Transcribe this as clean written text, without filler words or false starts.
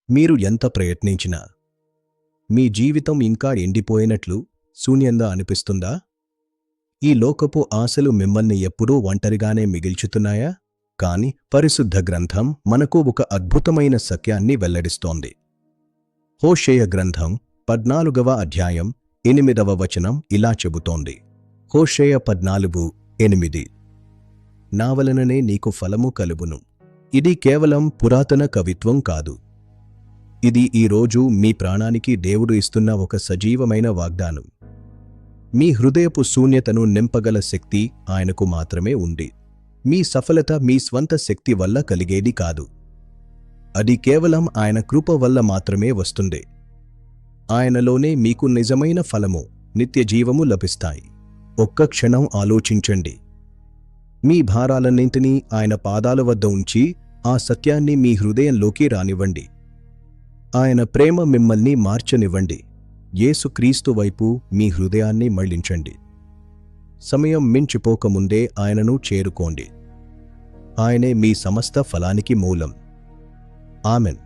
మీరు ఎంత ప్రయత్నించినా మీ జీవితం ఇంకా ఎండిపోయినట్లు శూన్యంగా అనిపిస్తుందా? ఈ లోకపు ఆశలు మిమ్మల్ని ఎప్పుడూ ఒంటరిగానే మిగిల్చుతున్నాయా? కాని పరిశుద్ధ గ్రంథం మనకు ఒక అద్భుతమైన సత్యాన్ని వెల్లడిస్తోంది. హోషేయ గ్రంథం 14వ అధ్యాయం 8వ వచనం ఇలా చెబుతోంది. హోషేయ 14:8. నా వలననే నీకు ఫలము కలుగును. ఇది కేవలం పురాతన కవిత్వం కాదు. ఇది ఈరోజు మీ ప్రాణానికి దేవుడు ఇస్తున్న ఒక సజీవమైన వాగ్దానం. మీ హృదయపు శూన్యతను నింపగల శక్తి ఆయనకు మాత్రమే ఉంది. మీ సఫలత మీ స్వంత శక్తి వల్ల కలిగేది కాదు. అది కేవలం ఆయన కృప వల్ల మాత్రమే వస్తుంది. ఆయనలోనే మీకు నిజమైన ఫలము, నిత్య జీవము లభిస్తాయి. ఒక్క క్షణం ఆలోచించండి. మీ భారాలన్నింటినీ ఆయన పాదాల వద్ద ఉంచి ఆ సత్యాన్ని మీ హృదయంలోకి రానివ్వండి. ఆయన ప్రేమ మిమ్మల్ని మార్చనివ్వండి. యేసుక్రీస్తు వైపు మీ హృదయాన్ని మళ్లించండి. సమయం మించిపోకముందే ఆయనను చేరుకోండి. ఆయనే మీ సమస్త ఫలానికి మూలం. ఆమెన్.